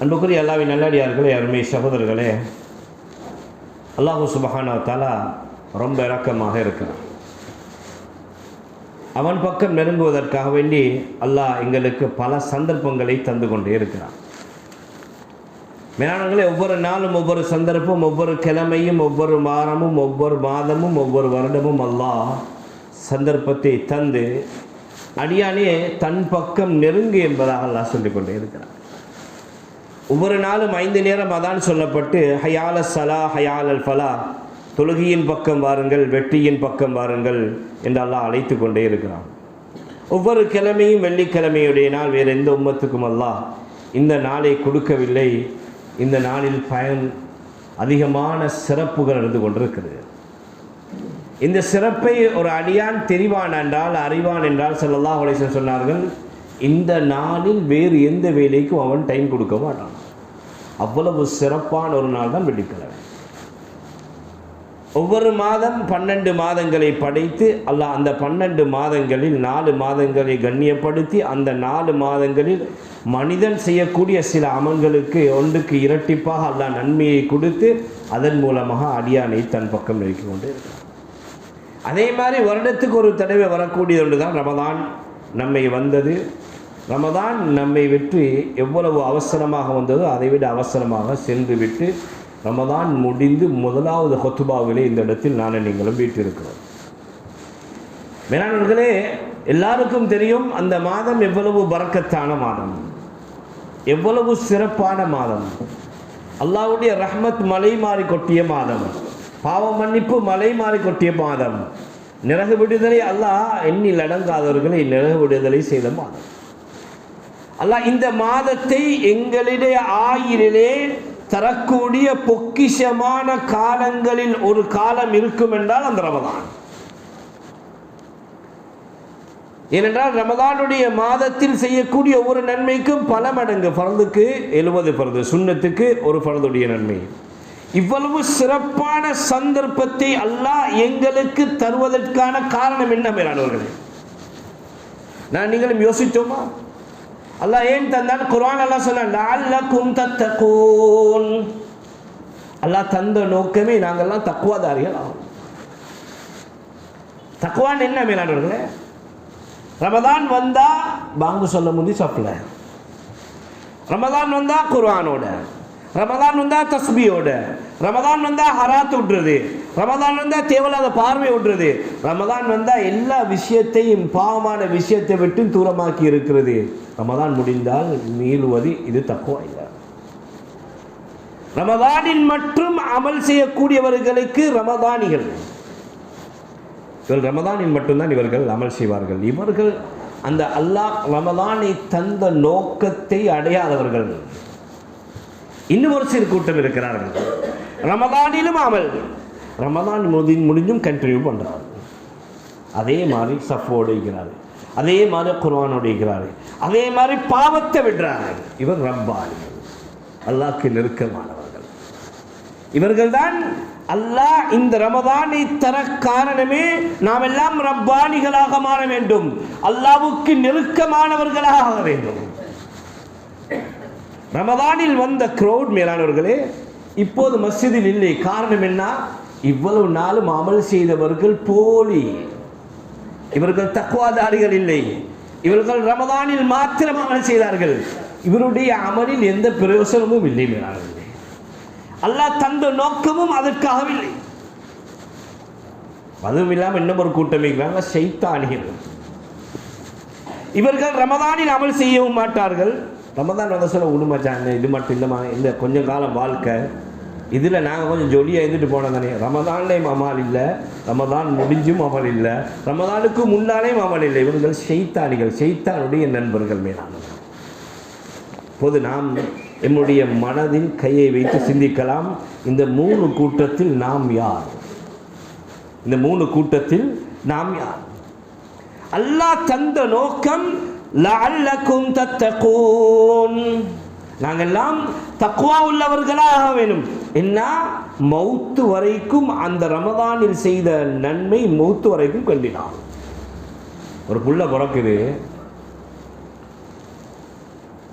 அன்புக்குரிய அல்லாஹ்வின் நல்லடியார்களே, அருமை சகோதரர்களே, அல்லாஹ் சுப்ஹானஹு வ தஆலா ரொம்ப இரக்கமாக இருக்கிறான். அவன் பக்கம் நெருங்குவதற்காக வேண்டி அல்லாஹ் எங்களுக்கு பல சந்தர்ப்பங்களை தந்து கொண்டே இருக்கிறான். மேலானவர்களே, ஒவ்வொரு நாளும் ஒவ்வொரு சந்தர்ப்பம், ஒவ்வொரு கிழமையும், ஒவ்வொரு வாரமும், ஒவ்வொரு மாதமும், ஒவ்வொரு வருடமும் அல்லாஹ் சந்தர்ப்பத்தை தந்து அடியானே தன் பக்கம் நெருங்கு என்பதாக அல்லாஹ் சொல்லிக் கொண்டே இருக்கிறான். ஒவ்வொரு நாளும் 5 நேரம் அதான் சொல்லப்பட்டு ஹயால சலா ஹயால் ஃபலா, தொழுகையின் பக்கம் வாருங்கள், வெற்றியின் பக்கம் வாருங்கள் என்று அல்லாஹ் அழைத்து கொண்டே இருக்கிறான். ஒவ்வொரு கிழமையும் வெள்ளிக்கிழமையுடைய நாள் வேறு எந்த உம்மத்துக்கும் அல்லாஹ் இந்த நாளை கொடுக்கவில்லை. இந்த நாளில் அதிகமான சிறப்புகள் இருந்து கொண்டிருக்கிறது. இந்த சிறப்பை ஒரு அடியான் தெரிவான் என்றால், அறிவான் என்றால் ஸல்லல்லாஹு அலைஹி வஸல்லம் சொன்னார்கள், இந்த நாளில் வேறு எந்த வேலைக்கும் அவன் டைம் கொடுக்க மாட்டான். அவ்வளவு சிறப்பான ஒரு நாள் தான் வெள்ளிக்கிழமை. ஒவ்வொரு மாதம் 12 மாதங்களை படைத்து அல்லாஹ் அந்த 12 மாதங்களில் 4 மாதங்களை கண்ணியப்படுத்தி அந்த 4 மாதங்களில் மனிதன் செய்யக்கூடிய சில அமல்களுக்கு ஒன்றுக்கு இரட்டிப்பாக அல்லாஹ் நன்மையை கொடுத்து அதன் மூலமாக அடியானை தன் பக்கம் நெருக்கி கொண்டு இருக்கிறான். அதே மாதிரி வருடத்துக்கு ஒரு தடவை வரக்கூடிய ஒன்று தான் ரமதான் நம்மை வந்தது. ரமதான் நம்மை விட்டு எவ்வளவு அவசரமாக வந்ததோ அதை விட அவசரமாக சென்று விட்டு ரமதான் முடிந்து முதலாவது ஹுத்பாவிலே இந்த இடத்தில் நான் நீங்களும் வீட்டிருக்கிறோம். மேலானவர்களே, எல்லாருக்கும் தெரியும் அந்த மாதம் எவ்வளவு பரக்கத்தான மாதம், எவ்வளவு சிறப்பான மாதம். அல்லாஹ்வுடைய ரஹ்மத் மலை மாறி கொட்டிய மாதம், பாவ மன்னிப்பு மலை மாறி கொட்டிய மாதம், நிரக விடுதலை அல்லாஹ் எண்ணில் அடங்காதவர்களை நிரக விடுதலை செய்த மாதம். அல்லாஹ் இந்த மாதத்தை எங்களிடைய ஆயிரிலே தரக்கூடிய பொக்கிஷமான காலங்களில் ஒரு காலம் இருக்கும் என்றால் அந்த ரமதான். ஏனென்றால் ரமதானுடைய மாதத்தில் செய்யக்கூடிய ஒவ்வொரு நன்மைக்கும் பல மடங்கு. ஃபர்துக்கு 70 ஃபர்து, சுன்னத்துக்கு ஒரு ஃபர்துடைய நன்மை. இவ்வளவு சிறப்பான சந்தர்ப்பத்தை அல்லாஹ் எங்களுக்கு தருவதற்கான காரணம் என்ன மேலானவர்களே? நான் நீங்களும் யோசித்தோமா? அல்லாஹ் ஏன் தந்தான்? குர்ஆன் அல்லாஹ் சொன்னான், லஅல்லகும் தத்தகூன். அல்லாஹ் தந்த நோக்கமே நாங்கள்லாம் தக்வாதாரிகள் ஆகும். தக்வான் என்ன மேலானவர்களே? ரமதான் வந்தா பாங்கு சொல்ல முந்தி சப்ல, ரமதான் வந்தா குர்ஆனோட, ரமதான் வந்தா தஸ்பீயோட, ரமதான் வந்தா ஹராத் விட்டுறது, ரமதான் வந்தா தேவையில்லாத பார்வை விட்டுறது, ரமதான் வந்தா எல்லா விஷயத்தையும் பாவமான விஷயத்தை விட்டு தூரமாக்கி இருக்கிறது. ரமதான் முடிந்தால் மீளுவது இது தக்குவா இல்லை. ரமதானில் மட்டும் அமல் செய்யக்கூடியவர்களுக்கு ரமதானிகள், இவர்கள் ரமதானில் மட்டும்தான் இவர்கள் அமல் செய்வார்கள். இவர்கள் அந்த அல்லாஹ் ரமதானை தந்த நோக்கத்தை அடையாதவர்கள். இன்னும் ஒரு சிறு கூட்டம் இருக்கிறார்கள், ரமதானிலும் அமல், ரமதான் முடிஞ்சும் கண்டினியூ பண்றாரு. அதே மாதிரி சஃபோடு இருக்கிறாரு, அதே மாதிரி குர்ஆனோடு இருக்கிறாரு, அதே மாதிரி பாவத்தை விடுறார்கள். இவர் ரப்பானிகள், அல்லாஹ்க்கு நெருக்கமானவர்கள். இவர்கள் தான் அல்லாஹ் இந்த ரமதானை தர காரணமே நாம் எல்லாம் ரப்பானிகளாக மாற வேண்டும், அல்லாஹ்வுக்கு நெருக்கமானவர்களாக ஆக வேண்டும். ரமதானில் வந்த க்ரௌட் மேலானவர்களே இப்போது மஸ்ஜிதில் இல்லை. காரணம் என்ன? இவ்வளவு நாளும் அமல் செய்தவர்கள் போலி, இவர்கள் தக்வாதாரிகள் இல்லை. இவர்கள் ரமதானில் மாத்திரம் அமல் செய்தார்கள். இவருடைய அமலில் எந்த பிரயோசனமும் இல்லை மேலானவர்களே. அல்லாஹ் தந்த நோக்கமும் அதற்காகவில்லை. அதுவும் இல்லாமல் இன்னும் ஒரு கூட்டம் இருக்கிறாங்க, ஷைத்தானிகள். இவர்கள் ரமதானில் அமல் செய்யவும் மாட்டார்கள். ரமதான் வந்து சொல்ல உடுமாச்சாங்க, இது மட்டும் இந்த கொஞ்சம் காலம் வாழ்க்கை, இதில் நாங்கள் கொஞ்சம் ஜொலியாக இருந்துட்டு போனோம் தானே. ரமதான்லேயும் அமல் இல்லை, ரமதான் முடிஞ்சும் அமல் இல்லை, ரமதானுக்கு முன்னாலேயும் அமல் இல்லை. இவர்கள் ஷைத்தானிகள், ஷைத்தானுடைய நண்பர்கள் மேலானவர்கள். இப்போது நாம் என்னுடைய மனதில் கையை வைத்து சிந்திக்கலாம், இந்த 3 கூட்டத்தில் நாம் யார்? இந்த 3 கூட்டத்தில் நாம் யார்? அல்லாஹ் தந்த நோக்கம் லஅல்லகும் தத்தகூன், நாங்கெல்லாம் தக்வா உள்ளவர்களாக வேணும். என்ன? மௌத்து வரைக்கும் அந்த ரமதானில் செய்த நன்மை மௌத்து வரைக்கும் கண்டினான். ஒரு புள்ள பிறக்குது,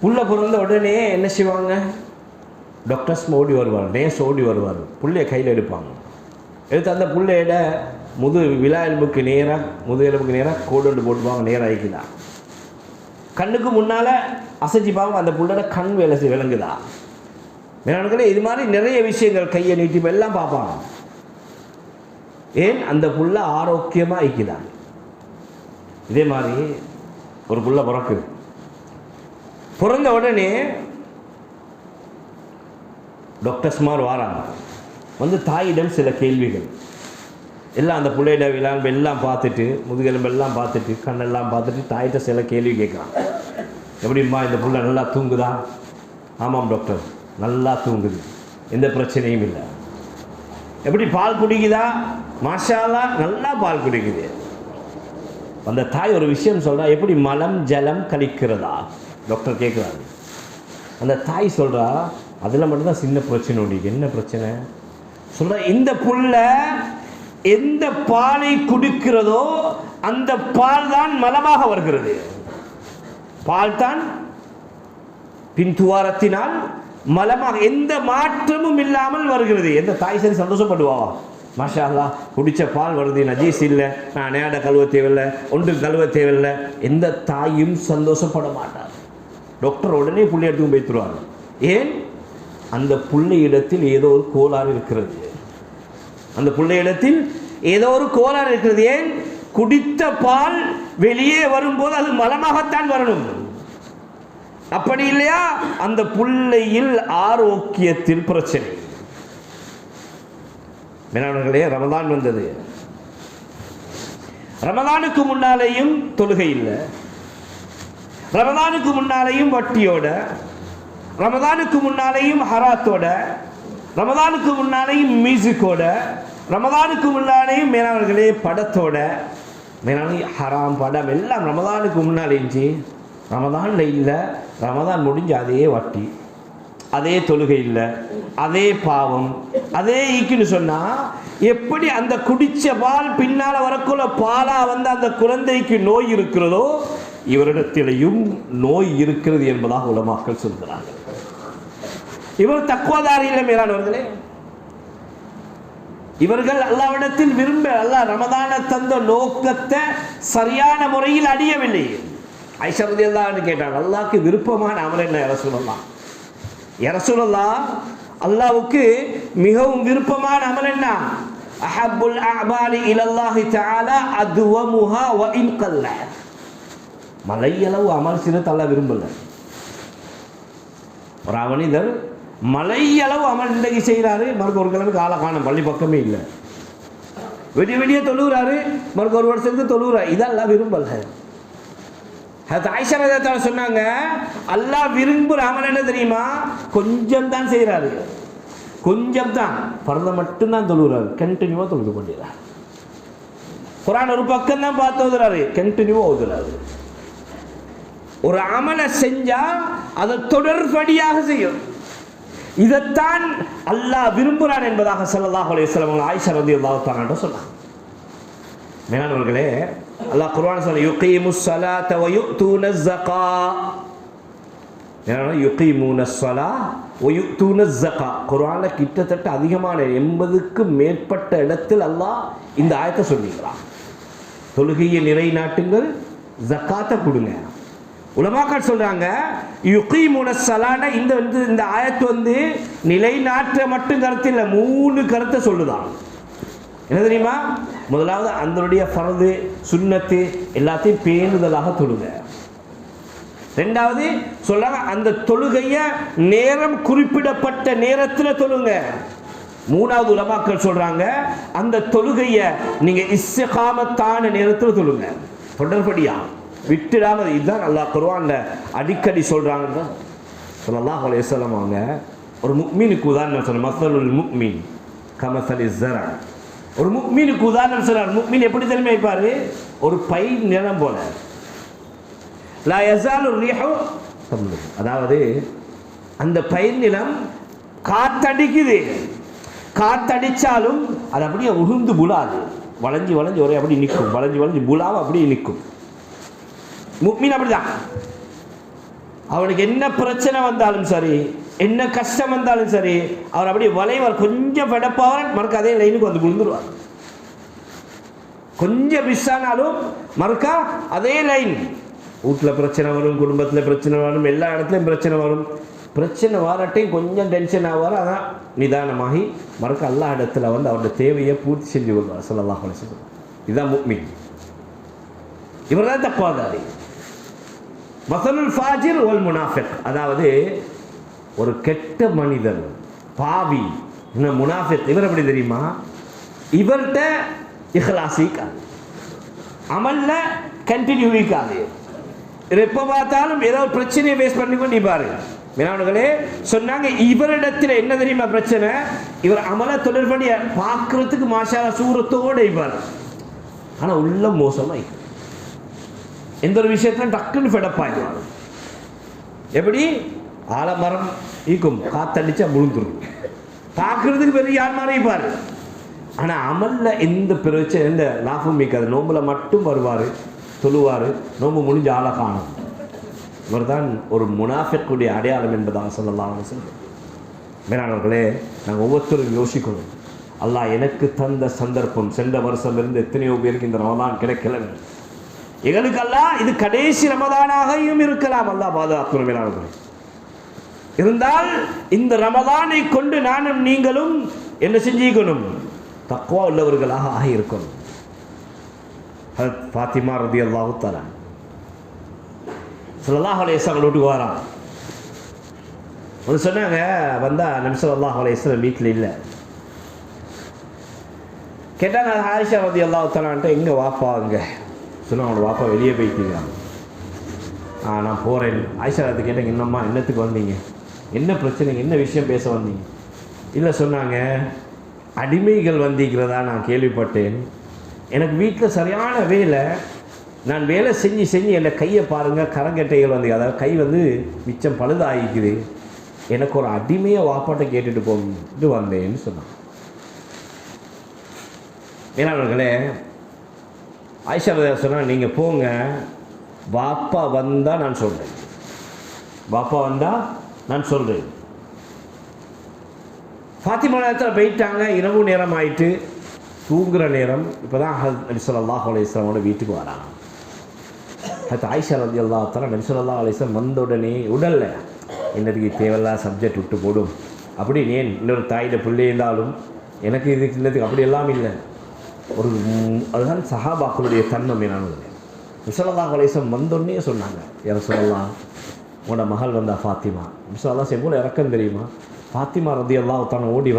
புள்ள பிறந்த உடனே என்ன செய்வாங்க? டாக்டர்ஸ் ஓடி வருவார், நேஸ் ஓடி வருவார், புள்ளைய கையில் எடுப்பாங்க. எடுத்து அந்த புள்ளையிட விழா எலும்புக்கு நேராக கோடு போட்டுப்பாங்க, நேராக ஆகிக்குதா. கண்ணுக்கு முன்னால் அசைச்சிப்பாங்க, அந்த புள்ளோட கண் வேலை விளங்குதா. மேலே இது மாதிரி நிறைய விஷயங்கள் கையை நீட்டி எல்லாம் பார்ப்பாங்க. ஏன்? அந்த புள்ள ஆரோக்கியமாக ஆகிக்குதான். இதே மாதிரி ஒரு புள்ள பிறந்த உடனே டாக்டர்ஸ்மார் வாராங்க, வந்து தாயிடம் சில கேள்விகள் எல்லாம் அந்த பிள்ளையிட விளாம்பு எல்லாம் பார்த்துட்டு, முதுகெலும்பெல்லாம் பார்த்துட்டு, கண்ணெல்லாம் பார்த்துட்டு தாயிட்ட சில கேள்வி கேட்குறாங்க. எப்படிம்மா இந்த புள்ள நல்லா தூங்குதா? ஆமாம் டாக்டர், நல்லா தூங்குது, எந்த பிரச்சனையும் இல்லை. எப்படி பால் குடிக்குதா? மாஷா அல்லாஹ், நல்லா பால் குடிக்குது. அந்த தாய் ஒரு விஷயம் சொல்கிறா, எப்படி மலம் ஜலம் கழிக்கிறதா? டாக்டர் கேட்குறாரு. அந்த தாய் சொல்கிறா, அதில் மட்டும்தான் சின்ன பிரச்சனை உண்டு. என்ன பிரச்சனை சொல்கிறா? இந்த புள்ள எந்த பாலை குடிக்கிறதோ அந்த பால் தான் மலமாக வருகிறது. பால் தான் பின் துவாரத்தினால் மலமாக எந்த மாற்றமும் இல்லாமல் வருகிறது. எந்த தாய் சரி சந்தோஷப்படுவா? மாஷா அல்லாஹ், குடித்த பால் வருது, நஜீஸ் இல்லை, நான் நேட கழுவ தேவையில்லை, ஒன்றும் கழுவ தேவையில்லை. எந்த தாயும் சந்தோஷப்பட மாட்டார். டாக்டர் உடனே புள்ளை எடுத்து வைத்துருவாங்க. ஏன்? அந்த புள்ளையிடத்தில் ஏதோ ஒரு கோளாறு இருக்கிறது. அந்த புள்ளையிடத்தில் ஏதோ ஒரு கோளாறு இருக்கிறது. ஏன்? குடித்த பால் வெளியே வரும்போது அது மலமாகத்தான் வரணும். அப்படி இல்லையா அந்த புள்ளையில் ஆரோக்கியத்தில் பிரச்சனை. மேலாளர்களே, ரமதான் வந்தது. ரமதானுக்கு முன்னாலேயும் தொழுகை இல்லை, ரமதானுக்கு முன்னாலேயும் வட்டியோட, ரமதானுக்கு முன்னாலேயும் ஹராத்தோட, ரமதானுக்கு முன்னாலேயும் மியூசிக்கோட, ரமதானுக்கு முன்னாலேயும் மேலாளர்களே படத்தோட, மேலாளி ஹராம் படம் எல்லாம் ரமதானுக்கு முன்னாலே இருந்துச்சு. ரமதானில் இல்லை, ரமதான் முடிஞ்ச அதே வட்டி, அதே தொழுகை இல்லை, அதே பாவம், அதே ஈக்குன்னு சொன்னால் எப்படி அந்த குடித்த பால் பின்னால் வரக்குள்ள பாலாக வந்து அந்த குழந்தைக்கு நோய் இருக்கிறதோ இவரிடத்திலையும் நோய் இருக்கிறது என்பதாக உலமாக்கள் சொல்கிறார்கள். இவர் தக்வாதாரி இல்லை மேலானவர்களே. இவர்கள் அல்லாஹ்விடத்தில் விரும்ப அல்லாஹ் ரமதான தந்த நோக்கத்தை சரியான முறையில் அடையவில்லை. ஆயிஷா ரலியல்லாஹு அன்ஹா கேட்டாங்க, அல்லாஹ்க்கு விருப்பமான அமல் என்ன யா ரசூலல்லாஹ்? யா ரசூலல்லாஹ், அல்லாஹ்வுக்கு மிகவும் விருப்பமான அமல் என்ன? அஹப்புல் அஅமாலி இலல்லாஹி தஆலா அத்வமுஹா வ இன் கல்ல. மலையளவு அமல் செய்யறது அல்லாஹ் விரும்பல. ஒரு மனிதர் மலையளவு அமல் இன்றைக்கு செய்கிறாரு, மறுக்க ஒரு கிழமைக்கு ஆளை காணும், பள்ளி பக்கமே இல்லை, வெடிய தொழுகிறாரு, மறுக்க ஒரு வருஷத்துக்கு தொழுகிறார். இதெல்லாம் விரும்பல. ஆயிஷா ரலியல்லாஹு அன்ஹா சொன்னாங்க, அல்லாஹ் விரும்புகிற அமல் என்ன தெரியுமா? கொஞ்சம் தான் செய்கிறாரு, கொஞ்சம் தான், பரத மட்டும்தான் தொழுகிறாரு, கண்டினியூவாக தொழுது கொண்டிருக்கிறார். குர்ஆன் ஒரு பக்கம் தான் பார்த்து ஓதுறாரு, கண்டினியூவாக ஓதுறாரு. ஒரு அமலை செஞ்சா அதை தொடர்படியாக செய்யும். இதைத்தான் அல்லாஹ் விரும்புகிறான் என்பதாக ஸல்லல்லாஹு அலைஹி வஸல்லம் ஆயிஷா ரலியல்லாஹு தஆலா சொன்னாங்க. மேலானவர்களே, அல்லாஹ் குர்ஆன் சொல்ல யுகீமுஸ் ஸலாத வ யு'தூனஸ் ஸகா. யுகீமுனஸ் ஸலா வ யு'தூனஸ் ஸகா. குர்ஆன்ல கிட்டத்தட்ட அதிகமான 80க்கும் மேற்பட்ட இடத்தில் அல்லாஹ் இந்த ஆயத்தை சொல்லிக்கிறான். தொழுகையை நிலைநாட்டுங்கள், ஜக்காத்தை கொடுங்க. உலமாக்கள் சொல்றாங்க, யுகீமுனஸ் ஸலான இந்த ஆயத்து வந்து நிலைநாட்ட மட்டும் கருத்து இல்லை, 3 கருத்தை சொல்லுதான். என்ன தெரியுமா? முதலாவது அதனுடைய ஃபர்து சுன்னத்து எல்லாத்தையும் பேணுதலாக தொழுங்க. ரெண்டாவது சொல்றாங்க, அந்த தொழுகைய நேரம் குறிப்பிடப்பட்ட நேரத்தில் தொழுங்க. மூணாவது உலமாக்கள் சொல்றாங்க, அந்த தொழுகைய நீங்க இஸ்திகாமத்தான நேரத்தில் தொழுங்க, தொடர்படியா விட்டுடாம. இதுதான் அல்லாஹ் குர்ஆன்ல அடிக்கடி சொல்றாங்க. ஸல்லல்லாஹு அலைஹி வஸல்லம் அவங்க ஒரு முஃமினுக்கு உதாரணம் சொல்றாங்க. மஸலுல் முஃமின் கமஸலி ஸரா. ஒரு முஃமினுக்கு உதாரணம் சொல்றார். முஃமின் எப்படி தெரியுமா இருப்பாரு? ஒரு பயிர் நிலம் போல. லா யஸாலு ரிஹு தம்லு. அதாவது அந்த பயிர் நிலம் காத்தடிக்குது, காத்தடிச்சாலும் அது அப்படியே உருண்டு புலாது, வளைஞ்சு வளைஞ்சு ஒரே அப்படி நிற்கும், வளைஞ்சு வளைஞ்சு புலாவை அப்படியே நிற்கும். முஃமின் அப்படிதான். அவனுக்கு என்ன பிரச்சனை வந்தாலும் சரி, என்ன கஷ்டம் வந்தாலும் சரி, அவர் அப்படியே வளைவார், கொஞ்சம் பெடப்பாவார், மறுக்க அதே லைனுக்கு வந்து விழுந்துருவார். கொஞ்சம் மிஸ் ஆனாலும் மறுக்கா அதே லைன். வீட்டில் பிரச்சனை வரும், குடும்பத்தில் பிரச்சனை வரும், எல்லா இடத்துலையும் பிரச்சனை வரும். பிரச்சனை வாரட்டையும் கொஞ்சம் டென்ஷன் ஆவார், அதான் நிதானமாகி மறுக்க எல்லா இடத்துல வந்து அவருடைய தேவையை பூர்த்தி செஞ்சு கொள்வார் ஸல்லல்லாஹு அலைஹி வஸல்லம். இதுதான் முஃமின். இவர் தான் தக்வாதாரி. மஸலுல் ஃபாஜிர் வல் முனாஃபிக், அதாவது ஒரு கெட்ட மனிதன், பாவி, இன்னும் முனாஃபிக், இவர் எப்படி தெரியுமா? இவர்கிட்ட இஹ்லாஸிக்காது, அமல்ல கண்டினியூக்காது. எப்போ பார்த்தாலும் ஏதோ ஒரு பிரச்சனையை ஃபேஸ் பண்ணி கொண்டு பாரு. மீனவர்களே சொன்னாங்க, இவரிடத்தில் என்ன தெரியுமா பிரச்சனை? இவர் அமல தொடர்படிய பார்க்கறதுக்கு மாஷா சூரத்தோடு இவர், ஆனால் உள்ள மோசமாக எந்த ஒரு விஷயத்துல டக்குன்னு ஃபெடப்பாயிடுவாங்க. எப்படி ஆலமரம் ஈக்கும், காத்தடிச்சா முழுந்துரும், பார்க்கறதுக்கு பெரிய யார் மாதிரி இருப்பார், ஆனால் அமல்ல எந்த பிரச்சனை எந்த லாபம் மிக்காது. நோம்புல மட்டும் வருவார், தொழுவார், நோம்பு முடிஞ்ச ஆளை காணும். இவர் தான் ஒரு முனாஃபிக்குடைய அடையாளம் என்பதாக ஸல்லல்லாஹு அலைஹி வஸல்லம். மேலானவர்களே, நாங்கள் ஒவ்வொருத்தரும் யோசிக்கணும், அல்லாஹ் எனக்கு தந்த சந்தர்ப்பம், சென்ற வருஷம் இருந்து எத்தனையோ பேருக்கு இந்த ரமதான் கிடைக்கல, எங்களுக்கு அல்லாஹ் இது கடைசி ரமதானாகவும் இருக்கலாம், அல்லாஹ் பாதுகாக்கணும். மேலானவர்களே, இருந்தால் இந்த ரமதானை கொண்டு நானும் நீங்களும் என்ன செஞ்சிக்கணும்? தக்வா உள்ளவர்களாக ஆகியிருக்கணும். ஹஜ்ரத் ஃபாத்திமா ரலியல்லாஹு தஆலா ஸல்லல்லாஹு அலைஹி வஸல்லம் வீட்டுக்கு வரான். வந்து சொன்னாங்க, வந்தா நபி ஸல்லல்லாஹு அலைஹி வஸல்லம் வீட்டில் இல்லை. கேட்டாங்க ஆயிஷா ரலியல்லாஹு தஆலான்ட்ட, எங்கே வாப்பா? அங்கே சொன்னால் அவனோட வாப்பா வெளியே போயிட்டீங்க. நான் போகிறேன். ஆயிஷா அது கேட்டாங்க, என்னம்மா என்னத்துக்கு வந்தீங்க, என்ன பிரச்சனைங்க, என்ன விஷயம் பேச வந்தீங்க? இல்லை சொன்னாங்க, அடிமைகள் வந்திருக்கிறதா நான் கேள்விப்பட்டேன், எனக்கு வீட்டில் சரியான வேலை, நான் வேலை செஞ்சு செஞ்சு என்னை கையை பாருங்கள், கரங்கட்டைகள் வந்து, அதாவது கை வந்து மிச்சம் பழுதாகிக்குது, எனக்கு ஒரு அடிமையை வாப்பாட்ட கேட்டுட்டு போட்டு வந்தேன்னு சொன்னான். மேலாளர்களே, ஆயிஷா சொன்னால், நீங்கள் போங்க, வாப்பா வந்தால் நான் சொல்கிறேன், வாப்பா வந்தால் நான் சொல்கிறேன். ஃபாத்திமா நேரத்தில் போயிட்டாங்க. இரவு நேரம் ஆயிட்டு, தூங்குகிற நேரம். இப்போ தான் நபி ஸல்லல்லாஹு அலைஹி வஸல்லமோட வீட்டுக்கு வராங்க. அது ஆயிஷா ரலியல்லாஹு தஆலா நபி ஸல்லல்லாஹு அலைஹி வஸல்லம் வந்த உடனே உடல்ல என்னதுக்கு தேவையில்லாத சப்ஜெக்ட் விட்டு போடும் அப்படி, ஏன் இன்னொரு தாயிட பிள்ளை இருந்தாலும் எனக்கு இதுக்கு இல்லதுக்கு அப்படி எல்லாம் இல்லை. ஒரு அதுதான் சஹாபாக்களுடைய தன்மை. என்னானது நபி ஸல்லல்லாஹு அலைஹி வஸல்லம் வந்தோடனே சொன்னாங்க, யா ரசூலல்லாஹ், உங்களோட மகள் வந்தா ஃபாத்திமா. நபி ஸல்லல்லாஹு அலைஹி வஸல்லம் இறக்கம் தெரியுமா? ஃபாத்திமா ரலியல்லாஹு தஆலா ஓடி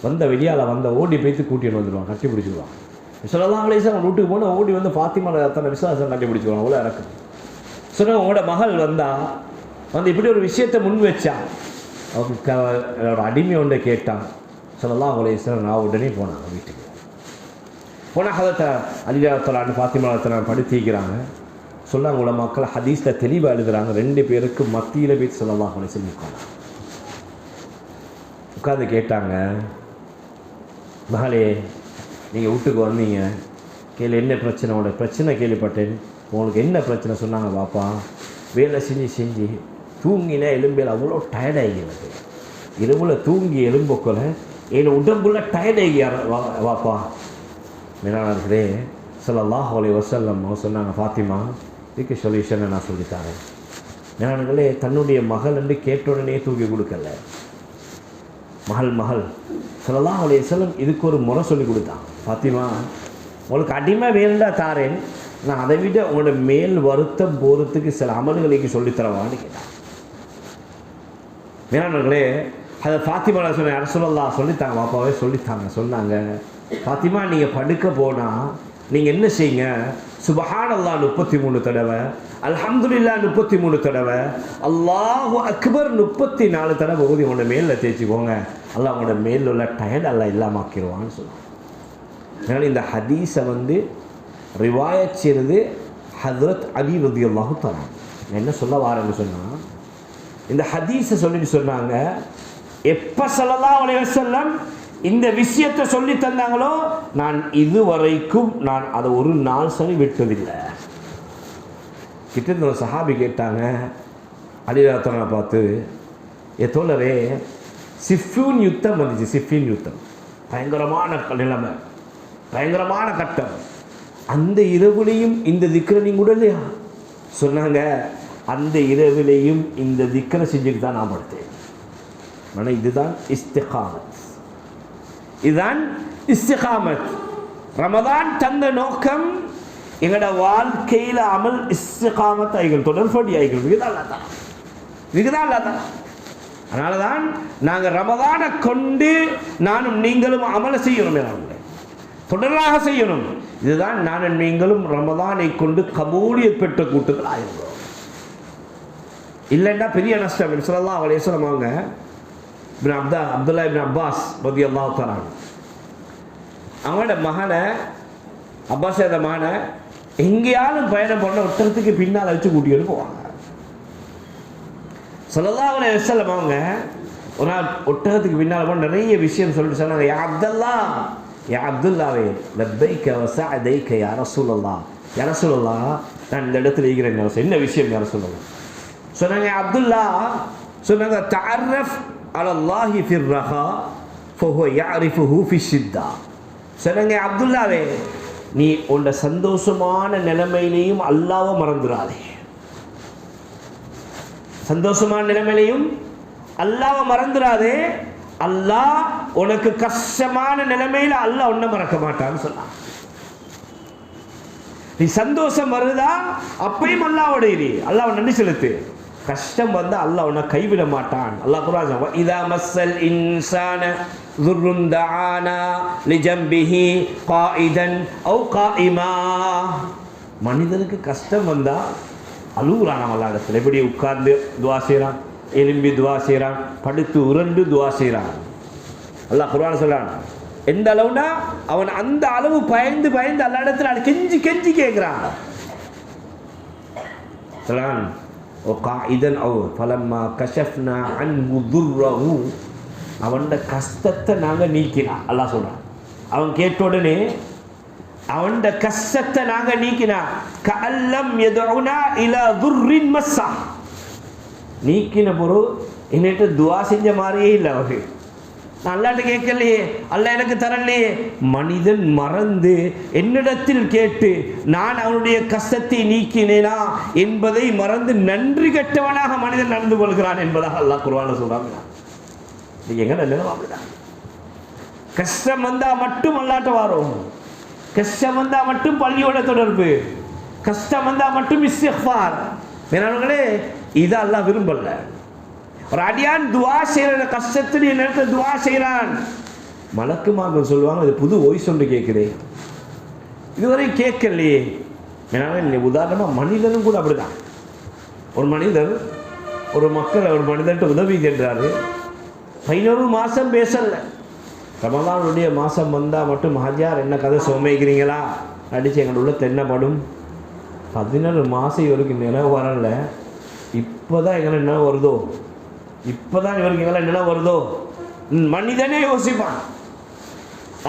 வந்த வெளியால் ஓடி போய்த்து கூட்டின்னு வந்துடுவான், கட்டி பிடிச்சிடுவான். ஸல்லல்லாஹு அலைஹி வஸல்லம் வீட்டுக்கு போனால் ஓடி வந்து ஃபாத்திமா தான் விசுவாசம் கட்டி பிடிச்சிடுவான், அவ்வளோ இறக்கம். சொன்னால் உங்களோட மகள் வந்து இப்படி ஒரு விஷயத்தை முன் வச்சா, அவருக்கு என்னோட அடிமை ஒன்றை கேட்டான். ஸல்லல்லாஹு அலைஹி வஸல்லம் நான் உடனே போனாங்க வீட்டுக்கு. போனால் ஹதரத் அலி ரலியல்லாஹு அன்ஹு ஃபாத்திமா ரலியல்லாஹு படுத்திக்கிறாங்க. சொன்னாங்க, உங்களோட மக்களை ஹதீஸில் தெளிவாக எழுதுகிறாங்க, 2 பேருக்கு மத்தியில் போய் ஸல்லல்லாஹு அலைஹி வஸல்லம் உட்காந்து கேட்டாங்க, மகளே, நீங்கள் வீட்டுக்கு வந்தீங்க, கேள்வி என்ன பிரச்சனை, உங்களோட பிரச்சனை கேள்விப்பட்டேன், உங்களுக்கு என்ன பிரச்சனை? சொன்னாங்க, பாப்பா வேலை செஞ்சு தூங்கின எலும்பில் அவ்வளோ டயர்டாகிஎனக்கு, இரவில் தூங்கி எலும்புக்குள்ள என் உடம்புல டயர்டாகி வாப்பா. மேலாளர்களே, ஸல்லல்லாஹு அலைஹி வஸல்லம் சொன்னாங்க, ஃபாத்திமா இதுக்கு சொல்யூஷனை நான் சொல்லித்தரேன். மேலாளர்களே, தன்னுடைய மகள் என்று கேட்ட உடனே தூக்கி கொடுக்கல. மகள் ஸல்லல்லாஹு அலைஹி வஸல்லம் இதுக்கு ஒரு முறை சொல்லி கொடுத்தான். ஃபாத்திமா, உங்களுக்கு அடிமை வேணுண்டா தாரேன், நான் அதை விட உங்களோட மேல் வருத்தம் போகிறதுக்கு சில அமல்களுக்கு சொல்லித்தரவான்னு கேட்டான். மேலானவர்களே, அதை ஃபாத்திமா சொன்ன யா ரசூலல்லாஹ் சொல்லித்தாங்க, பாப்பாவே சொல்லித்தாங்க. சொன்னாங்க, ஃபாத்திமா, நீங்கள் படுக்க போனால் நீங்கள் என்ன செய்யுங்க, சுபஹானல்லாஹ் 33 தடவை, அல்ஹம்துலில்லாஹ் 33 தடவை, அல்லாஹு அக்பர் 34 தடவை ஓதி உங்களோட மேலில் தேய்ச்சிக்கோங்க. அல்லாஹ் உங்களோட மேலில் உள்ள டயர்ட் எல்லாம் இல்லாமல் ஆக்கிடுவான்னு சொல்லுவாங்க. அதனால் இந்த ஹதீஸை ரிவாயத் செய்கிறது ஹஜ்ரத் அலி ரலியல்லாஹு தஆலா. என்ன சொல்ல வாரேன்னு சொன்னால், இந்த ஹதீஸை சொல்லிட்டு சொன்னாங்க, எப்போ ஸல்லல்லாஹு அலைஹி வஸல்லம் இந்த விஷயத்தை சொல்லி தந்தாங்களோ, நான் இதுவரைக்கும் நான் அதை ஒரு நாள் சரி விட்டதில்லை. கிட்ட ஒரு சஹாபி கேட்டாங்க, அலிராத்தனை பார்த்து தோழரே, சிஃபியூன் யுத்தம் வந்துச்சு. சிஃபின் யுத்தம் பயங்கரமான நிலைமை, பயங்கரமான கட்டம். அந்த இரவுலையும் இந்த திக்ரை நீங்க கூட இல்லையா? சொன்னாங்க, அந்த இரவிலையும் இந்த திக்ரை செஞ்சுட்டு தான் நான் படுத்தேன். ஆனால் இதுதான் இஸ்திகாமத், இதுதான் இஸ்திகாமத். ரமதான் தந்த நோக்கம் எங்களோட வாழ்க்கையில் அமல் இஸ்திகாமத் ஆகிகள், தொடர்படி ஆகிகள். இதுதான் அல்லாதான். அதனால தான் நாங்கள் ரமதானை கொண்டு நானும் நீங்களும் அமல செய்யணும், தொடராக செய்யணும். இதுதான் நானும் நீங்களும் ரமதானை கொண்டு கபூலியத் பெற்ற கூட்டத்தில் ஆயிருக்கிறோம். இல்லைன்னா பெரிய நஷ்டம். ஸல்லல்லாஹு அலைஹி வஸல்லம் அவங்க அப்துல்லா இப்னு அப்பாஸ் ரலியல்லாஹு தஆலா அவங்களோட மகனை, அப்பாஸோட மகனை எங்கேயாலும் பயணம் பண்ண ஒட்டகத்துக்கு பின்னால் வச்சு கூட்டிகிட்டு போவாங்க. ஸல்லல்லாஹு அலைஹி வஸல்லம் அவங்க ஒரு நாள் ஒட்டகத்துக்கு பின்னால் போன நிறைய விஷயம் சொல்லிட்டு சொன்னாங்க. யா அப்துல்லா, யா அப்துல்லாவே, லப்பைக்க வ சஅதைக்க யா ரசூலல்லாஹ், யா ரசூலல்லாஹ், நான் இந்த இடத்துல இருக்கிறேன். என்ன விஷயம் யா ரசூலல்லாஹ்? சொன்னாங்க, அப்துல்லா சொன்னாங்க, தஅர்ரஃப் அலல்லாஹி ஃபிர் ரஹா ஃபஹுவ யஅரிஃபுஹு ஃபிஷ்ஷித்தா. சொன்னாங்க, அப்துல்லாவே, நீ உன்ட சந்தோஷமான நிலைமையிலையும் அல்லாஹ்வை மறந்துடாதே. சந்தோஷமான நிலைமையிலையும் அல்லாஹ்வை மறந்துடாதே. அல்லாஹ் உனக்கு கஷ்டமான நிலைமையில அல்லாஹ் உன்னை மறக்க மாட்டான்னு சொன்னான். நீ சந்தோஷம் வருதா அப்பயும் அல்லாஹ்வோட இரு, அல்லாஹ்வை நன்றி செலுத்து. கஷ்டம் வந்தா அல்லாஹ் உன்னை கைவிட மாட்டான். அல்லாஹ் குர்ஆன் சொல்றான், இதா மஸ்ஸல் இன்சான ذُرٌّ دَعَانَا لِجَنبِهِ قَائِدًا أَوْ قَائِمًا. மனிதனுக்கு கஷ்டம் வந்தா அழுகுறான். அல்லாஹ் இடத்துல எப்படி உட்கார்ந்து துவா செய்கிறான், எலும்பி துவா செய்கிறான், படுத்து உருண்டு துவா செய்கிறான். அல்லாஹ் குர்ஆன் சொல்றான், எந்த அளவுனா அவன் அந்த அளவு பயந்து பயந்து அல்லாஹ் இடத்துல கெஞ்சி கெஞ்சி கேட்கிறான். சொல்றான், وقائدًا أو فلما كشفنا عنه ضره, அவனோட கஷ்டத்தை நாங்கள் நீக்கினா. அல்லாஹ் சொல்றான், அவன் கேட்ட உடனே அவனோட கஷ்டத்தை நாங்கள் நீக்கினா. கஅல்லம் யதுனா இலா துர்ரின் மஸ்ஸா, நீக்கின பொருள் என்னிட்ட துவா செஞ்ச மாதிரியே இல்லை. அவரு நான் அல்லாட்ட கேட்கலையே, அல்லாஹ் எனக்கு தரலையே. மனிதன் மறந்து என்னிடத்தில் கேட்டு நான் அவனுடைய கஷ்டத்தை நீக்கினேனா என்பதை மறந்து நன்றி கெட்டவனாக மனிதன் நடந்து கொள்கிறான் என்பதாக அல்லாஹ் குர்ஆன்ல சொல்றாங்க. எங்க நிலைமை அப்படிதான். கஷ்டம் வந்தா மட்டும் அல்லாட்ட வரும், கஷ்டம் வந்தா மட்டும் பள்ளியோட தொடர்பு, கஷ்டம் வந்தா மட்டும் இஸ்திக்ஃபார். மேலானவர்களே, இதை அல்லாஹ் விரும்பல. ஒரு அடியான் துவா செய்யற கஷ்டத்துடைய நேரத்தில் துவா செய்யறான், மலக்குமார்கள் சொல்லுவாங்க, அது புது வாய்ஸ் ஒன்று கேட்குறேன், இதுவரை கேட்கலையே. ஏன்னா உதாரணமாக மனிதனும் கூட அப்படிதான். ஒரு மனிதர் ஒரு மனிதன்ட்டு உதவி கேட்கிறாரு, 11 மாதம் பேசலை. ரமலானுடைய மாதம் வந்தால் மட்டும் ஹஜார் என்ன கதை சோமைக்கிறீங்களா அடித்து எங்களோட உள்ள தென்னப்படும். 11 மாதம் இவருக்கு நினைவு வரல. இப்போ தான் எங்களை நினைவு வருதோ, இப்போ தான் இவருக்கு எங்களை நினைவு வருதோ. மனிதனே யோசிப்பான்.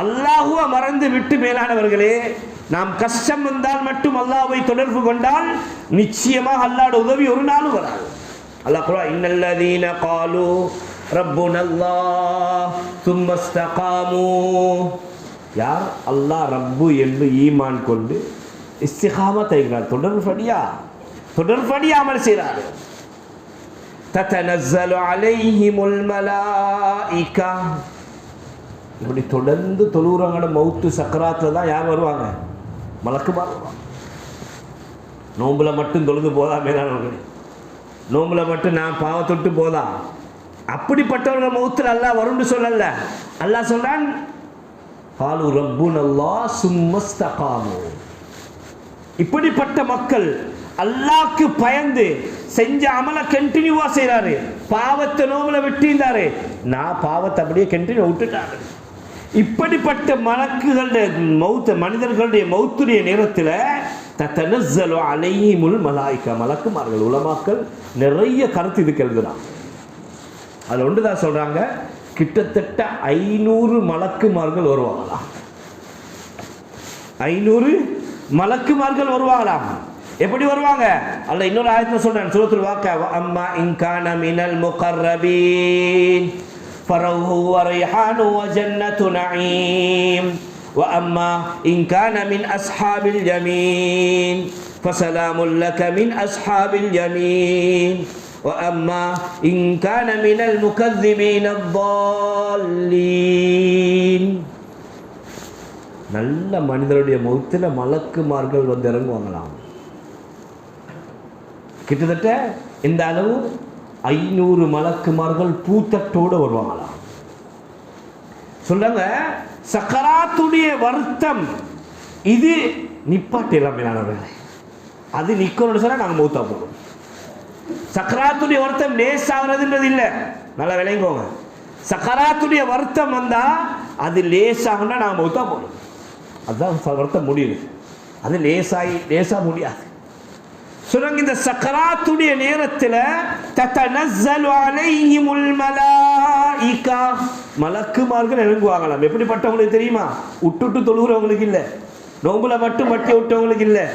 அல்லாஹுவை மறந்து விட்டு மேலானவர்களே, நாம் கஷ்டம் வந்தால் மட்டும் அல்லாஹ்வை தொடர்பு கொண்டால் நிச்சயமாக அல்லாஹ்வுடைய உதவி ஒரு நாளும் வராது. அல்லாஹ் குர்ஆன், இன்னல்லதீன காலு ரப்புனல்லாஹ் சும்ம இஸ்தகாமு, யார் அல்லாஹ் ரப்பு என்று ஈமான் கொண்டு இஸ்திகாமத் ஆகிறார், தொடர்படியா அமல் செய்கிறார். தத்தனஸ்ஸலு அலைஹிமுல் மலாயிகா, இப்படி தொடர்ந்து தொழுகிறவங்களோட மௌத்து சக்கராத்தில் தான் யார் வருவாங்க? மலக்குமார் வருவாங்க. நோம்புல மட்டும் தொழுது போதா மேலானவர்களே, நோம்புல மட்டும் நான் பாவத்தொட்டு போதா? அப்படிப்பட்டவர்கள் மௌத்தில் அல்லாஹ் வரும்னு சொல்லல. அல்லாஹ் சொல்றான், காலு ரப்புனல்லாஹ் சும்ம இஸ்தகாமு. இப்படிப்பட்ட மக்கள் அல்லாஹ்க்கு பயந்து செஞ்ச அமலை கண்டினியூவா செய்யறாரு. பாவத்தை நோம்புல விட்டிருந்தாரு, நான் பாவத்தை அப்படியே கண்டினியூ விட்டுட்டாரு. இப்படிப்பட்ட மனிதர்களுடைய மௌத்துடைய நேரத்தில் தத்தனஸ்ஸலு அலைஹிமுல் மலாயிகா, மலக்குமார்கள், உலமாக்கள் நிறைய கருத்து இதுக்கு எழுதுறாங்க. அதில் ஒன்று தான் சொல்றாங்க, கிட்டத்தட்ட 500 மலக்குமார்கள் வருவாங்களாம். 500 மலக்குமார்கள் வருவாங்களாம். எப்படி வருவாங்க? அல்லாஹ் இன்னொரு ஆயத்துல சொல்றான், சூரத்துல் வாக்கியா, அம்மா இன் கான மினல் முகர்ரபீன் ஃபரஹு வ ரைஹானு வ ஜன்னத்து நஈம் வ அம்மா இன் கான மின் அஸ்ஹாபில் யமீன் ஃபஸலாமுல் லக மின் அஸ்ஹாபில் யமீன் வ அம்மா இன் கான மினல் முகذிபீன ضالீன். நல்ல மனிதருடைய மௌத்துல மலக்குமார்கள் வந்து இறங்குவாங்களாம். கிட்டத்தட்ட இந்த அளவு 500 மலக்குமார்கள் பூத்தட்டோடு வருவாங்களாம். சொல்றாங்க, சக்கராத்துடைய வருத்தம் இது நிப்பாட்டிடலாம் மேலானவர்களே. அது நிக்கணும்னு சொன்னா நாங்கள் மௌத்தா போகணும். சக்கராத்துடைய வருத்தம் லேசாகிறதுன்றது இல்லை, நல்லா விளங்குவோங்க. சக்கராத்துடைய வருத்தம் வந்தா அது லேசாகனா நாங்கள் மௌத்தா போகணும். அதுதான் வருத்தம் முடியுது. அது லேசா முடியாது. சொல்லுங்க, இந்த சக்கராத்துடைய நேரத்தில் தத்தனஸ்ஸலு அலைஹிமுல் மலாயிகா, மலக்குமார்கள் இறங்குவாங்களாம். எப்படிப்பட்டவங்களுக்கு தெரியுமா? விட்டுட்டு தொழுகிறவங்களுக்கு இல்லை, நோம்புல மட்டும் வட்டி விட்டவங்களுக்கு இல்லை,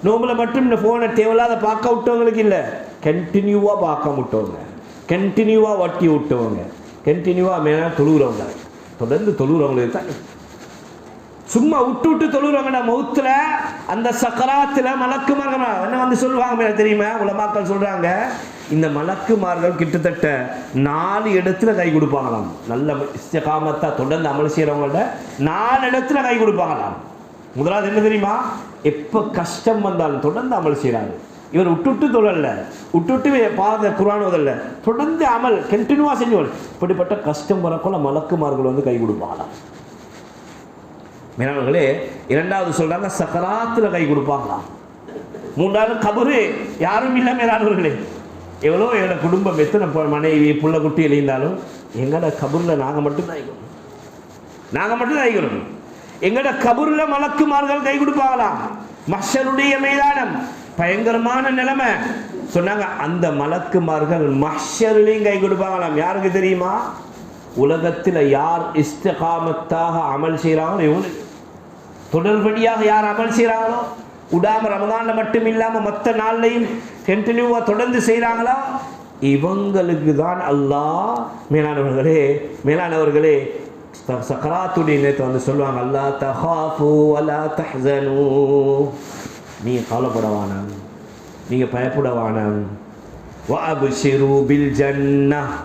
நோம்புல மட்டும் இந்த ஃபோனை தேவையில்லாத பார்க்க விட்டவங்களுக்கு இல்லை, கண்டினியூவாக பார்க்க விட்டவங்க, கண்டினியூவாக வட்டி விட்டவங்க, கண்டினியூவாக மேலே தொழுகிறவங்க, தொடர்ந்து தொழுகிறவங்களுக்கு தான். சும்மா விட்டு தொழுகிறவங்க மௌத்துல அந்த சக்கராத்தில் மலக்குமார்கள் என்ன வந்து சொல்லுவாங்க தெரியுமா? உலமாக்கள் சொல்றாங்க, இந்த மலக்குமார்கள் கிட்டத்தட்ட 4 இடத்துல கை கொடுப்பாங்களாம். நல்ல இஸ்திகாமத்தா தொடர்ந்து அமல் செய்யறவங்கள்ட்ட 4 இடத்துல கை கொடுப்பாங்களாம். முதலாவது என்ன தெரியுமா? எப்ப கஷ்டம் வந்தாலும் தொடர்ந்து அமல் செய்யறாங்க. இவர் விட்டு தொழல, விட்டு பாத குர்ஆன் ஓதல்ல, தொடர்ந்து அமல் கண்டினியூவா செஞ்சு. இப்படிப்பட்ட கஷ்டம் வரக்குள்ள மலக்குமார்கள் வந்து கை கொடுப்பாங்களாம். மேலானவர்களே, இரண்டாவது சொல்றாங்க, சக்கராத்துல கை கொடுப்பாங்களாம். மூன்றாவது கபரு யாரும் இல்லை. மேலானவர்களே, எவ்வளோ எங்களோட குடும்பம் எத்தனை மனைவி புள்ள குட்டி எழுந்தாலும் எங்களோட கபூர்ல நாங்கள் மட்டும் தாய்க்கணும், நாங்கள் மட்டும் தாய்க்கணும். எங்களோட கபூர்ல மலக்குமார்கள் கை கொடுப்பாங்களாம். மஹ்ஷருடைய மைதானம் பயங்கரமான நிலைமை. சொன்னாங்க, அந்த மலக்குமார்கள் மஹ்ஷரிலையும் கை கொடுப்பாங்களாம். யாருக்கு தெரியுமா? உலகத்தில் யார் இஸ்திகாமத்தாக அமல் செய்கிறாங்களோ, இவங்களுக்கு தொடர்படியாக யார் அமல் செய்கிறாங்களோ, உடாம ரமதான்ல மட்டும் இல்லாமல் மற்ற நாள்லையும் கண்டினியூவாக தொடர்ந்து செய்கிறாங்களா, இவங்களுக்கு தான் அல்லாஹ் மேலானவர்களே சக்கராத்துடைய நேரத்தை வந்து சொல்லுவாங்க, அல்லா தஹாஃபு வலா தஹ்ஸனு, நீங்கள் கவலைப்படவானம், நீங்கள் பயப்படவானம், வஅப்ஷிரு பில் ஜன்னஹ்,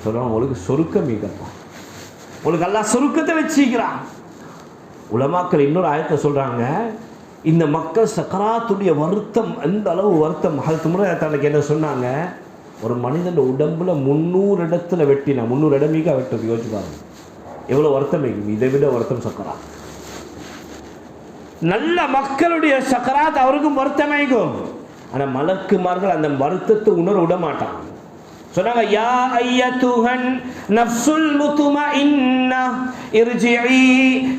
சொல்லுவாங்க, உங்களுக்கு சொருக்கம் மீகப்பா, உங்களுக்கு அல்லாஹ் சொருக்கத்தை வச்சுக்கிறான். உலமாக்கள் இன்னொரு ஆயத்தை சொல்றாங்க, இந்த மக்கள் சக்கராத்துடைய வருத்தம் எந்த அளவு வருத்தம். ஹஜ்ரத் உமர் தனக்கு என்ன சொன்னாங்க, ஒரு மனிதன் உடம்புல 300 இடத்துல வெட்டினா, 300 இடமீக வெட்டது, யோசிச்சு பாருங்க எவ்வளோ வருத்தம். இதை விட வருத்தம் சக்கராத். நல்ல மக்களுடைய சக்கராத் அவருக்கும் வருத்தமாகும். ஆனால் மலக்குமார்கள் அந்த வருத்தத்தை உணர விட மாட்டாங்க. சொன்னாங்க, யா அய்யத்துஹன் நஃப்ஸுல் முத்மஇன்னா இர்ஜிஇ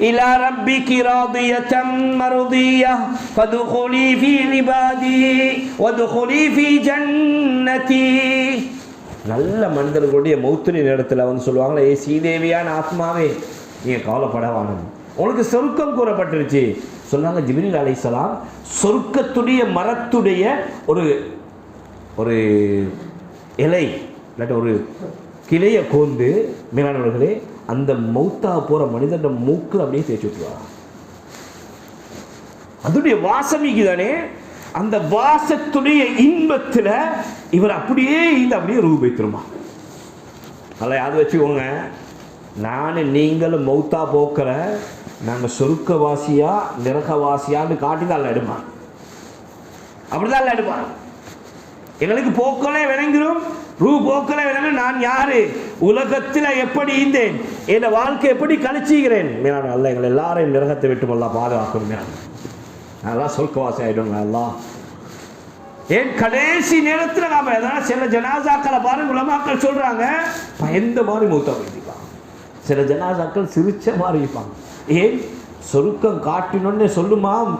இலா ரப்பிகி ராதியத்தம் மர்தியஹ் ஃபதுகுலி ஃபீ இபாதி வதுகுலி ஃபீ ஜன்னதி. நல்ல மனிதர்களுடைய மௌத்துடைய நேரத்தில் வந்து சொல்லுவாங்களே, ஏ சீதேவியான ஆத்மாவே, நீங்கள் கவலைப்பட வேணும், உங்களுக்கு சொர்க்கம் கூறப்பட்டுருச்சு. சொன்னாங்க ஜிப்ரீல் அலைஹிஸ்ஸலாம், சொர்க்கத்துடைய மரத்துடைய ஒரு இலை இல்லாட்ட ஒரு கிளையை கோந்து மேலானவர்களே அந்த மௌத்தாக போகிற மனிதன் மூக்கில் அப்படியே தேய்ச்சி விட்டுருவாங்க. அதோடைய வாசமிக்கு தானே, அந்த வாசத்துடைய இன்பத்தில் இவர் அப்படியே ரூபைத்திருமா. நல்லா யாவது வச்சுக்கோங்க, நானும் மௌத்தா போக்கிற நாங்கள் சொருக்கவாசியா நிரகவாசியான்னு காட்டி தான் எடுமா, அப்படிதான் எடுமா. எங்களுக்கு போக்கலே விளங்கிறோம், ரூ போக்கலே விளங்க, நான் யாரு, உலகத்தில் எப்படி இருந்தேன், என் வாழ்க்கை எப்படி கழிச்சுக்கிறேன். மேலான அல்ல எங்களை எல்லாரையும் நிரகத்தை விட்டு எல்லாம் பாதுகாக்கணும். நல்லா சொர்க்கவாசி ஆகிடும் எல்லாம். ஏன் கடைசி நேரத்தில் நாம எதனா சில ஜனாசாக்களை பாருங்க, உலமாக்கள் சொல்றாங்க பயந்த மாதிரி மூத்தா வைப்பாங்க, சில ஜனாசாக்கள் சிரிச்ச மாதிரி வைப்பாங்க. ஏன் சொருக்கம் காட்டினோன்னு சொல்லுமாம்,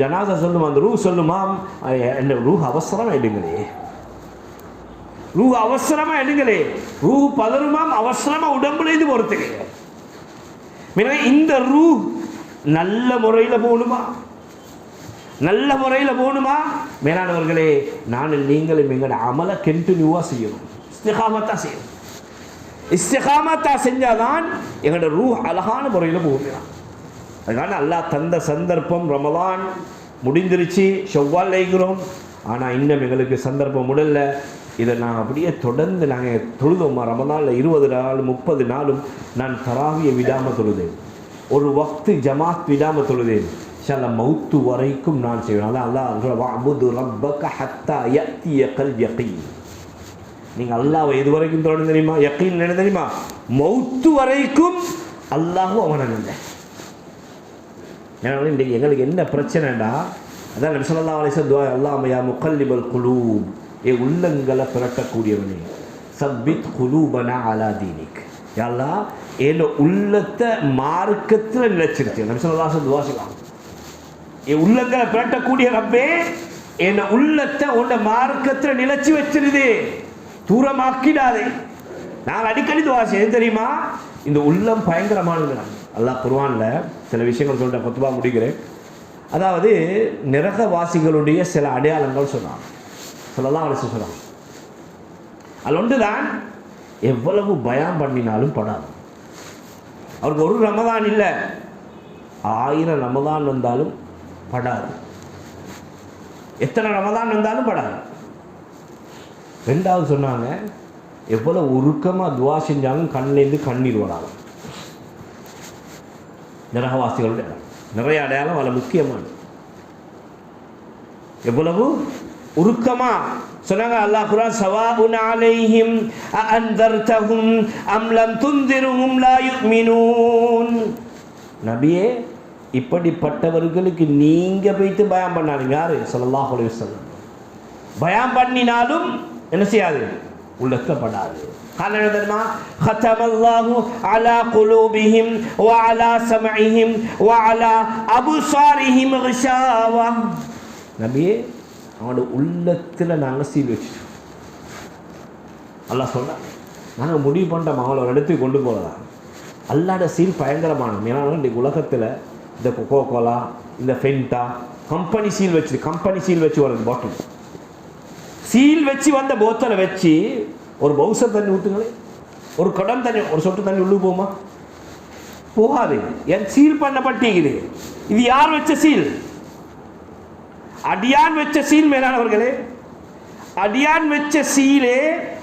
ஜனாசா சொல்லுமா, அந்த ரூ சொல்லுமாம், என்ன ரூ அவசரமா எடுங்களே, ரூ அவசரமா எடுங்களே, ரூ பதறுமாம், அவசரமா உடம்புல இது பொறுத்துக்கு. இந்த ரூ நல்ல முறையில் போகணுமா, நல்ல முறையில் போகணுமா? மேலானவர்களே, நானும் நீங்களும் எங்களோட அமலை கண்டினியூவாக செய்யணும், இஸ்திகாமத்தா செய்யணும். இஸ்திகாமத்தா செஞ்சாதான் எங்களோட ரூஹ் அழகான முறையில் போகணும். அதுக்கான அல்லாஹ் தந்த சந்தர்ப்பம், ரமலான் முடிஞ்சிருச்சு, ஷவ்வால் இருக்கிறோம், ஆனால் இன்னும் எங்களுக்கு சந்தர்ப்பம் முடியல. இதை நான் அப்படியே தொடர்ந்து நாங்கள் தொழுதோமா, ரமலானில் 20 நாள் 30 நாளும் நான் தராவியை விடாமல் தொழுதேன், ஒரு வக்து ஜமாத் விடாமல் தொழுதேன். இன்ஷா மௌத்து வரைக்கும் நான் செய்வேன். அதான் அல்லாஹ் வஅபுது ரப்பக ஹத்தா யஅதியகல் யகீன். நீங்கள் அல்லாஹ்வை எது வரைக்கும் தொடர்ந்து தெரியுமா? யகீன் என்ன தெரியுமா? மௌத்து வரைக்கும் அல்லாஹ்வும் அவனை இல்லை. ஏன்னா இன்றைக்கு எங்களுக்கு என்ன பிரச்சனைடா, அதான் நபி ஸல்லல்லாஹு அலைஹி வஸல்லம் துஆ, அல்லாஹும்ம யா முகல்லிபல் குலூப், ஏ உள்ளங்களை பிரட்டக்கூடியவனே, சப்பித் குலூபனா அலா தீனிக், யா அல்லாஹ் ஏன் உள்ளத்தை மார்க்கத்தில் நிலைச்சிருச்சு. நபி ஸல்லல்லாஹு அலைஹி வஸல்லம் துஆ செய்வாங்க, ஏ உள்ளங்களை பிரட்டக்கூடிய ரப்பே, என் உள்ளத்தை உன்னை மார்க்கத்தில் நிலைச்சி வச்சிருது, தூரமாக்கிடாதே. நான் அடிக்கடி துஆ செய்ய தெரியுமா? இந்த உள்ளம் பயங்கரமானது. அல்லாஹ் குர்ஆன்ல சில விஷயங்கள் சொல்ற, குத்துபா முடிக்கிறேன். அதாவது நரகவாசிகளுடைய சில அடையாளங்கள் சொன்னாங்க, ஸல்லல்லாஹு அலைஹி வஸல்லம் சொன்னாங்க. அது ஒன்றுதான், எவ்வளவு பயம் பண்ணினாலும் படாது. அவருக்கு ஒரு ரமதான் இல்லை, 1000 ரமதான் வந்தாலும் படாது, எத்தனை ரமதான் வந்தாலும் படாது. ரெண்டாவது சொன்னாங்க, எவ்வளவு உருக்கமாக துவா செஞ்சாலும் கண்ணிலேருந்து கண்ணீர் வராது. நரகவாசிகளுடைய நிறைய அடையாளம் அதில் முக்கியமானது. எவ்வளவு உருக்கமா சொன்னாங்க. அல்லாஹ் குர்ஆன், ஸவாஉன் அலைஹிம் அஅன்தர்தஹும் அம் லம் துன்திருஹும் லா யுமினூன். நபியே, இப்படிப்பட்டவர்களுக்கு நீங்க போய்த்து பயம் பண்ணாதீங்க. யாரு? ஸல்லல்லாஹு அலைஹி வஸல்லம். பயம் பண்ணினாலும் என்ன செய்யாது? உள்ளத்துல படாது. காரணம் தெரியுமா? ختمَல்லாஹு அலா குலூபிஹிம் வ அலா சமஇஹிம் வ அலா அப்சாரிஹிம் கிஷாவா. நபியே, அவனோட உள்ளத்துல நாங்கள் சீல் வச்சுட்டோம். அல்லாஹ் சொல்றான், நாங்கள் முடிவு பண்ணிட்டோம் அவங்கள ஒரு இடத்துக்கு கொண்டு போகலாம். அல்லாட சீல் பயங்கரமானது. ஏன்னா இன்றைக்கு உலகத்தில் இந்த கொக்கோ கோலா, இந்த ஃபென்டா, கம்பெனி சீல் வச்சு வருது. பாட்டில் சீல் வச்சு வந்த போத்தலை வச்சு ஒரு பவுசர் தண்ணி ஊற்றுங்களே, ஒரு குடம் தண்ணி, ஒரு சொட்டு தண்ணி உள்ளு போமா? போகாது. என் சீல் பண்ணப்பட்டிருக்குது. இது யார் வச்ச சீல்? அடியான் வச்ச சீல். மேலானவர்களே, அடியான் வச்ச சீலே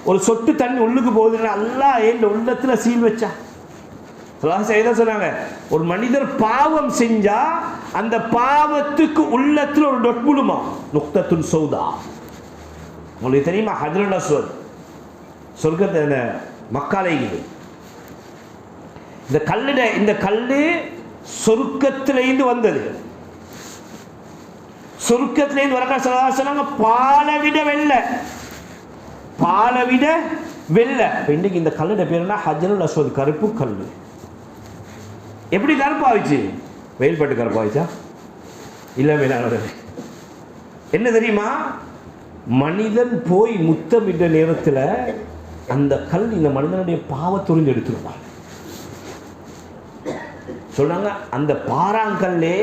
ஒரு சொட்டு தண்ணி உள்ளுக்கு போகுதுன்னு அல்லாஹ் என் உள்ளத்துல சீல் வச்சா. சொன்னாங்க, ஒரு மனிதர் பாவம் செஞ்சா அந்த பாவத்துக்கு உள்ளத்துல ஒரு டொட்புடுமா, நுக்தத்துன் சௌதா. உங்களுக்கு தெரியுமா? ஹஜ்ருல் அஸ்வத் சொர்க்கத்தை மக்காலை, இந்த கல்லு சொர்க்கத்திலேருந்து வந்தது. சொர்க்கத்திலேருந்து வர சொன்னாங்க, பாலை விட வெள்ளை. இன்னைக்கு இந்த கல்லுடைய பேருனா ஹஜ்ருல் அஸ்வத், கருப்பு கல்லு. எப்படி கருப்பாவிச்சு? வெயில் பட்டு கருப்பாவிச்சா? இல்லை. மேலானவர்களே, என்ன தெரியுமா? மனிதன் போய் முத்தமிட்ட நேரத்தில் அந்த கல் இந்த மனிதனுடைய பாவத்துறிஞ்சு எடுத்துருவான். சொன்னாங்க, அந்த பாறாங்கல்லே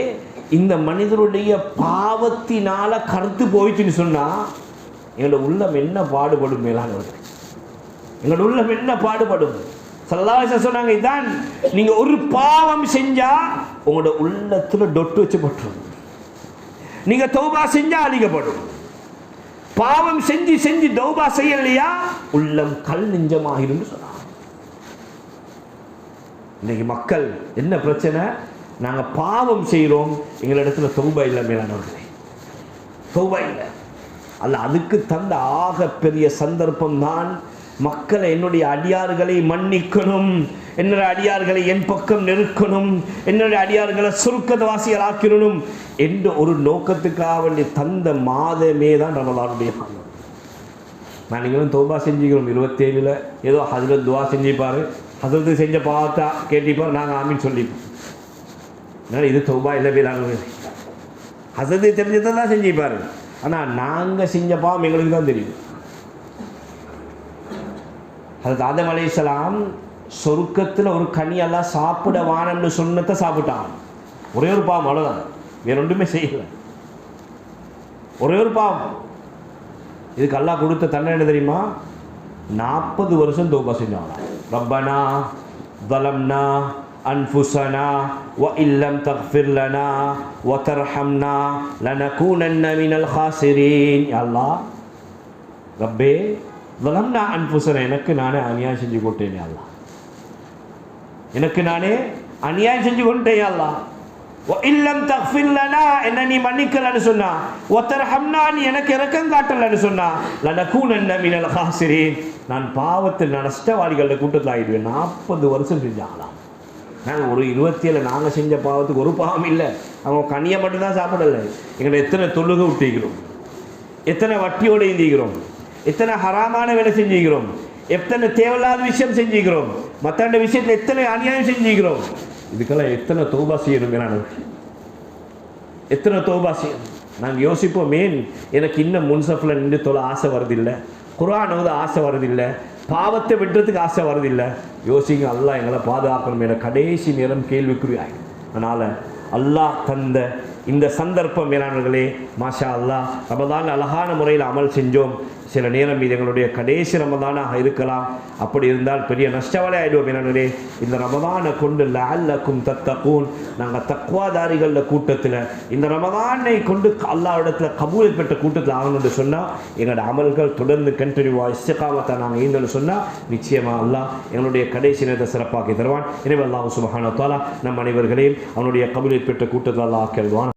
இந்த மனிதனுடைய பாவத்தினால கருத்து போயிடுச்சுன்னு சொன்னா எங்களோட உள்ளம் என்ன பாடுபடும்? மேலானவர்களே, எங்களோட உள்ளம் என்ன பாடுபடும்? ஸல்லல்லாஹு அலைஹி வஸல்லம் சொன்னாங்க, இதான் நீங்க ஒரு பாவம் செஞ்சா உங்களோட உள்ளத்துல டொட்டு வச்சு பட்டுரும். நீங்க தௌபா செஞ்சா அழிக்கப்படும். பாவம் செஞ்சு தௌபா செய்யலையா உள்ளம் கல் நெஞ்சமாகிடும் சொன்னாங்க. இன்னைக்கு மக்கள் என்ன பிரச்சனை? நாங்க பாவம் செய்யறோம், எங்களிடத்துல தௌபா இல்லை. மேலானவர்களே, தௌபா இல்லை. அல்ல அதுக்கு தந்த ஆக பெரிய சந்தர்ப்பம் தான் மக்களை, என்னுடைய அடியார்களை மன்னிக்கணும், என்னுடைய அடியார்களை என் பக்கம் நெருக்கணும், என்னுடைய அடியார்களை சுருக்கவாசிகள் ஆக்கிடணும் என்ற ஒரு நோக்கத்துக்காக வேண்டி தந்த மாதமே தான் ரமலானுடைய மாதம். நான் நீங்களும் தௌபா செஞ்சுக்கிறோம். 27 ஏதோ ஹஜ்ரத் துவா செஞ்சுப்பாரு, ஹஜ்ரத்து செஞ்ச பார்த்தா கேட்டிப்பார், நாங்கள் ஆமின்னு சொல்லிப்போம். இது தௌபா இல்லை. பேராங்க ஹஜ்ரத்து தெரிஞ்சதை தான் செஞ்சுப்பாரு, ஆனால் நாங்கள் செஞ்ச பாவம் எங்களுக்கு தான் தெரியும். ஹஜ்ரத் ஆதம் அலைஹிஸ்ஸலாம் சொர்க்கத்தில் ஒரு கனியெல்லாம் சாப்பிட வானம்னு சொன்னதை சாப்பிட்டான். ஒரே ஒரு பாவம், அவ்வளோதான், வேற ஒன்றுமே செய்யலை. ஒரே ஒரு பாவம். இதுக்கு அல்லாஹ் கொடுத்த தண்டனை என்ன தெரியுமா? 40 வருஷம் தௌபா செஞ்சாங்க. ரப்பனா ظلمنا أنفسنا وإن لم تغفر لنا وترحمنا لنكونن من الخاسرين. யா அல்லாஹ், ரப்பே ظلمنا أنفسنا, எனக்கு நானே அநியாயம் செஞ்சு கொண்டேன் யா அல்லாஹ், எனக்கு நானே அநியாயம் செஞ்சு கொண்டேன் யா அல்லாஹ். وإن لم تغفر لنا, என்ன நீ மன்னிக்கலன்னு சொன்னா, وترحمنا, நீ எனக்கு இரக்கம் காட்டலன்னு சொன்னா, لنكونن من الخاسرين, நான் பாவத்தில் நஷ்டவாளிகள கூட்டத்தில் ஆகிடுவேன். 40 வருஷம் செஞ்சாங்களாம். நாங்கள் ஒரு 27 நாங்கள் செஞ்ச பாவத்துக்கு ஒரு பாவம் இல்லை. அவங்க கனியை மட்டும்தான் சாப்பிடலை. எங்களை எத்தனை தொழுகை விட்டிக்கிறோம், எத்தனை வட்டியோடு இந்திக்கிறோம், எத்தனை ஹராமான வேலை செஞ்சுக்கிறோம், எத்தனை தேவையில்லாத விஷயம் செஞ்சுக்கிறோம், மற்ற விஷயத்தில் எத்தனை அநியாயம் செஞ்சுக்கிறோம். இதுக்கெல்லாம் எத்தனை தௌபா செய்யணுங்க? நான் எத்தனை தௌபா செய்யணும்? நாங்கள் யோசிப்போம், ஏன் எனக்கு இன்னும் முன்சஃபில் நின்று தொலை ஆசை வருதில்லை, குர்ஆன் ஓத ஆசை வருதில்லை, பாவத்தை விட்டுறதுக்கு ஆசை வருதில்லை. யோசிங்க, அல்லாஹ் எங்களை பாதுகாக்கணும். என கடைசி நேரம் கேள்விக்குறியாகும். அதனால் அல்லாஹ் தந்த இந்த சந்தர்ப்பம் மேலானவர்களே, மாஷா அல்லாஹ், ரமதான் அழகான முறையில் அமல் செஞ்சோம். சில நேரம் இது எங்களுடைய கடைசி ரமதானாக இருக்கலாம். அப்படி இருந்தால் பெரிய நஷ்டவாளி ஆகிடுவோம் மேலானவர்களே. இந்த ரமதானை கொண்டு லஅல்லக்கும் தத்தகூன், நாங்கள் தக்வாதாரிகளில் கூட்டத்தில் இந்த ரமதானை கொண்டு அல்லாஹ்விடத்தில் கபூல் பெற்ற கூட்டத்தில் ஆகணும்னு சொன்னால், எங்களோட அமல்கள் தொடர்ந்து கண்டினியூவாக இஸ்திகாமத்தை நாங்கள் ஈந்தோன்னு சொன்னால், நிச்சயமாக அல்லாஹ் எங்களுடைய கடைசி நேரத்தை சிறப்பாக்கி தருவான். எனவே அல்லாஹ் சுப்ஹானஹு வ தஆலா நம் அனைவர்களையும் அவனுடைய கபூல் பெற்ற கூட்டத்தில் அல்லாஹ் ஆக்கிடுவான்.